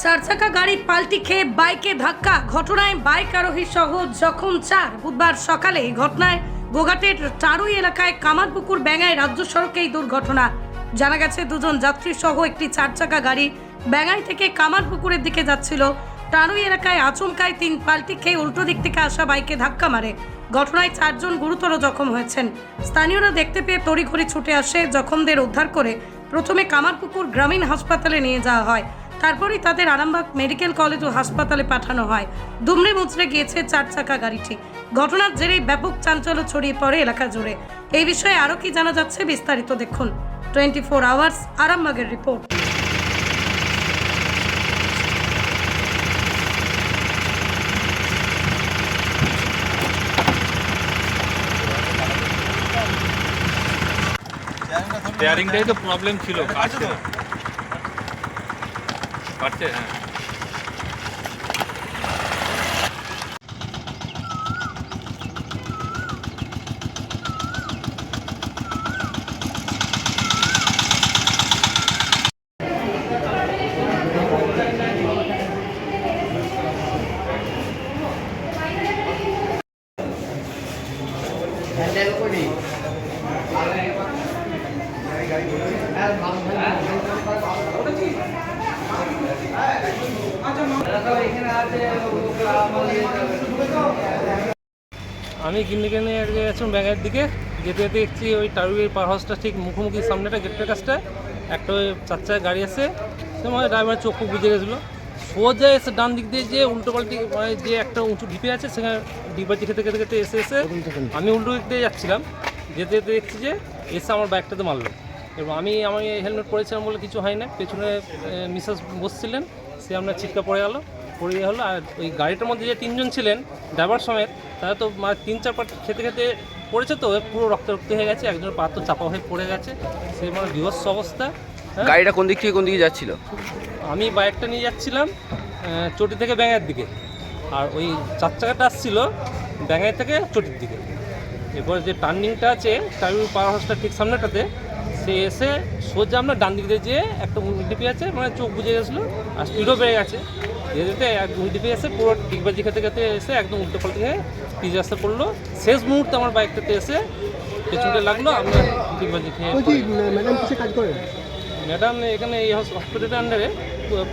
চার চাকা গাড়ি পাল্টি খেয়ে বাইকে ধাক্কা, ঘটনায় বাইক আরোহী সহ জখম 4। বুধবার সকালে এই ঘটনায় গোঘাটের টারুই এলাকায় কামারপুকুর ব্যাঙ্গাই রাজ্য সড়কে এই দুর্ঘটনা। জানা গেছে দুজন যাত্রী সহ একটি চার চাকা গাড়ি ব্যাঙ্গাই থেকে কামারপুকুরের দিকে যাচ্ছিল। টারুই এলাকায় আচমকায় 3 পাল্টি খেয়ে উল্টো দিক থেকে আসা বাইকে ধাক্কা মারে। ঘটনায় 4 জন গুরুতর জখম হয়েছেন। স্থানীয়রা দেখতে পেয়ে তড়িঘড়ি ছুটে আসে। জখমদের উদ্ধার করে প্রথমে কামারপুকুর গ্রামীণ হাসপাতালে নিয়ে যাওয়া হয়, তারপরেই তাদের আরামবাগ মেডিকেল কলেজ ও হাসপাতালে পাঠানো হয়। দুমড়ে মুচড়ে গিয়েছে 4 চাকা গাড়িটি। ঘটনার জেরেই ব্যাপক চাঞ্চল্য ছড়িয়ে পড়ে এলাকা জুড়ে। এই বিষয়ে আরও কি জানা যাচ্ছে বিস্তারিত দেখুন 24 আওয়ার্স আরামবাগের রিপোর্ট। স্টিয়ারিংটাই তো প্রবলেম ছিল, কাটছে হ্যাঁ। আমি কিনে গেছিলাম ব্যাঙের দিকে, যেতে যেতে দেখছি ওই টারুইয়ের পার হাউসটা ঠিক মুখোমুখি সামনেটা গেটের কাছটা একটা ওই 4 চাকা গাড়ি আছে। সে মানে ড্রাইভারের চোখ বুঝে গেছিলো, সোজা এসে ডান দিক দিয়ে যে উল্টো পাল্টি মানে যে একটা উঁচু ঢিপে আছে সেখানে ডিবাজি খেতে খেতে খেতে এসে আমি উল্টো দিক দিয়ে যাচ্ছিলাম। যেতে যেতে দেখছি যে এসে আমার বাইকটাতে মারলো। এবং আমি হেলমেট পরেছিলাম বলে কিছু হয় না, পেছনে মিসেস বসছিলেন, সে আপনার ছিটকা পড়ে গেলো। আর ওই গাড়িটার মধ্যে যে 3 জন ছিলেন ড্রাইভার সমেত, তারা তো মানে 3-4 পাট খেতে খেতে পড়েছে, তো পুরো রক্ত হয়ে গেছে। একজনের পা তো চাপা হয়ে পড়ে গেছে, সে মানে বিভৎস অবস্থা। গাড়িটা কোন দিক থেকে কোন দিকে যাচ্ছিল? আমি বাইকটা নিয়ে যাচ্ছিলাম চটি থেকে ব্যাঙের দিকে, আর ওই 4 চাকাটা আসছিল ব্যাঙের থেকে চটির দিকে। এরপর যে টার্নিংটা আছে টার্নিং পাওয়ার হাউসটা ঠিক সামনেটাতে, সে এসে সোজা আমরা ডান দিক দিয়ে যেয়ে একটা ডিপি আছে, মানে চোখ বুঝে গেছিলো আর স্পিডও বেড়ে গেছে। যেতে এক ডিপি এসে পুরো ডিগবাজি খেতে খেতে এসে একদম উল্টো পাল্টে গিয়ে পিচ রাস্তা পড়লো। শেষ মুহূর্তে আমার বাইকটাতে এসে পেছনটা লাগলো, আমরা ডিগবাজি খেয়ে। ম্যাডাম এখানে এই হসপিটালের আন্ডারে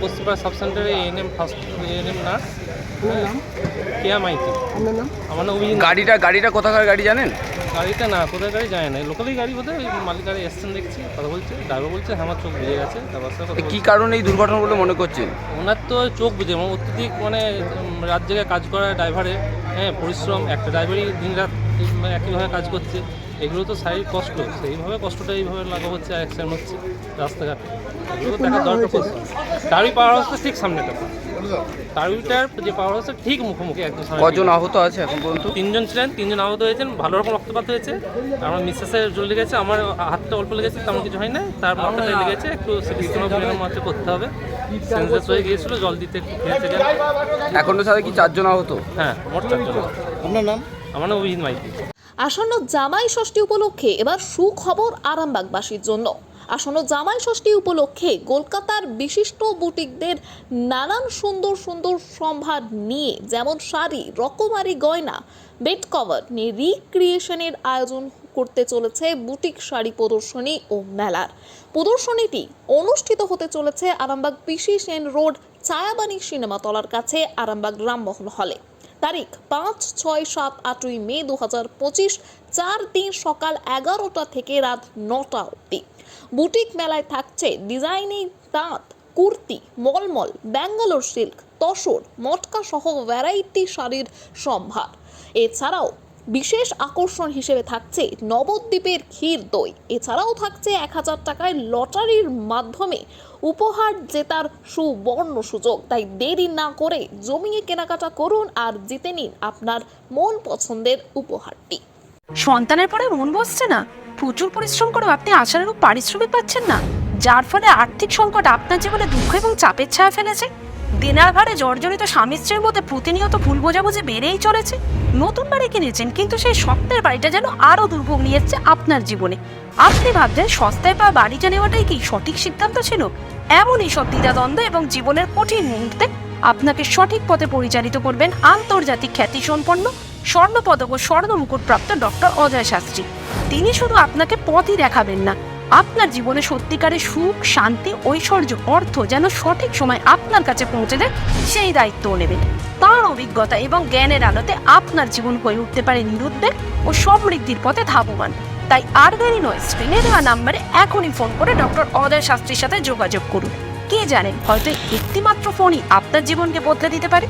পশ্চিমপাড়া সাব সেন্টারে এএনএম নার্স কেয়া মাইতি। আমার নাম গাড়িটা কোথাকার গাড়ি জানেন? গাড়িটা না, কোথায় গাড়ি যায় না, লোকালই গাড়ি বোধহয়। ওই মালিক গাড়ি এসছেন দেখছি, কথা বলছে, ড্রাইভার বলছে হ্যাঁ আমার চোখ বুঝে গেছে। কী কারণে এই দুর্ঘটনা বলে মনে করছেন? ওনার তো চোখ বুঝে, মানে অত্যধিক মানে রাত জায়গায় কাজ করা ড্রাইভারের, হ্যাঁ পরিশ্রম, একটা ড্রাইভারই দিন রাত একইভাবে কাজ করছে, এগুলো তো শারীরিক কষ্ট, সেইভাবে কষ্টটা এইভাবে লাগা হচ্ছে আর অ্যাক্সিডেন্ট হচ্ছে রাস্তাঘাটে, এগুলো তো দেখা দরকার পড়ছে। টারুই পাওয়ার হাউসটা ঠিক সামনেটা, টারুইটার যে পাওয়ার হাউসটা ঠিক মুখোমুখি একদম। কজন আহত আছে এখন পর্যন্ত? 3 জন ছিলেন, 3 জন আহত হয়েছেন, ভালো রকম রক্তপাত হয়েছে। আমার মিসেসের জল লেগেছে, আমার হাতটা অল্প লেগেছে, তেমন কিছু হয় না। তার মাথাটা লেগেছে, একটু সিটিস্কোপ মাত্র করতে হবে, সেন্সেস হয়ে গিয়েছিল, জল দিতে একটু খেয়েছে। এখনো সাথে কি 4 জন আহত? হ্যাঁ, মোট 4 জন। আপনার নাম? আমার নাম অভিজিৎ মাইতি। আসন্ন জামাই ষষ্ঠী উপলক্ষে এবার সুখবর আরামবাগবাসীর জন্য। আসন্ন জামাই ষষ্ঠী উপলক্ষে কলকাতার বিশিষ্ট বুটিকদের নানান সুন্দর সুন্দর সম্ভার নিয়ে, যেমন শাড়ি, রকমারি গয়না, বেড কভার নিয়ে রিক্রিয়েশনের আয়োজন করতে চলেছে বুটিক শাড়ি প্রদর্শনী ও মেলার। প্রদর্শনীটি অনুষ্ঠিত হতে চলেছে আরামবাগ পিসি সেন রোড ছায়াবাণী সিনেমা তলার কাছে আরামবাগ রামমোহন হলে। তারিখ 5, 6, 7, 8ই মে 2025, 4 দিন সকাল 11টা থেকে রাত 9টা অবধি। বুটিক মেলায় থাকছে ডিজাইনিং তাঁত, কুর্তি, মলমল, ব্যাঙ্গালোর সিল্ক, তসর, মটকা সহ ভ্যারাইটি শাড়ির সম্ভার। এছাড়াও বিশেষ আকর্ষণ হিসেবে থাকছে নবদ্বীপের ক্ষীর দই। এছাড়াও থাকছে 1000 টাকায় লটারির মাধ্যমে উপহার জেতার সুবর্ণ সুযোগ। তাই দেরি না করে জমিয়ে কেনাকাটা করুন আর জিতে নিন আপনার মন পছন্দের উপহারটি। সন্তানের পরে মন বসছে না, প্রচুর পরিশ্রম করেও আপনি আশানুরূপ পারিশ্রমিক পাচ্ছেন না, যার ফলে আর্থিক সংকট আপনার জীবনে দুঃখ এবং চাপের ছায়া ফেলেছে। দেনার ভারে জর্জরিত স্বামী স্ত্রীর মধ্যে প্রতিনিয়ত ভুল বোঝাবুঝি বেড়েই চলেছে। নতুন বাড়ি কিনেছেন, কিন্তু সেই স্বপ্নের বাড়িটা যেন আরও দুর্ভোগ নিয়ে এসছে আপনার জীবনে। আপনি ভাবছেন সস্তায় পাওয়া বাড়িটা নেওয়াটাই কি সঠিক সিদ্ধান্ত ছিল? এমনই সব দ্বিধাদ্বন্দ্ব এবং জীবনের কঠিন মুহূর্তে আপনাকে সঠিক পথে পরিচালিত করবেন আন্তর্জাতিক খ্যাতিসম্পন্ন স্বর্ণপদক ও স্বর্ণ মুকুটপ্রাপ্ত ডক্টর অজয় শাস্ত্রী। তিনি শুধু আপনাকে পথই দেখাবেন না, আপনার জীবনে সত্যিকারের সুখ, শান্তি, ঐশ্বর্য, অর্থ যেন সঠিক সময় আপনার কাছে পৌঁছে দেয় সেই দায়িত্বও নেবেন। তার অভিজ্ঞতা এবং জ্ঞানের আলোতে আপনার জীবন হয়ে উঠতে পারে নিরুদ্বেগ ও সমৃদ্ধির পথে ধাবমান। তাই আর দেরি নয়, স্ক্রিনে দেওয়া নাম্বারে এখনই ফোন করে ডক্টর অজয় শাস্ত্রীর সাথে যোগাযোগ করুন। কে জানেন, হয়তো একটিমাত্র ফোনই আপনার জীবনকে বদলে দিতে পারে।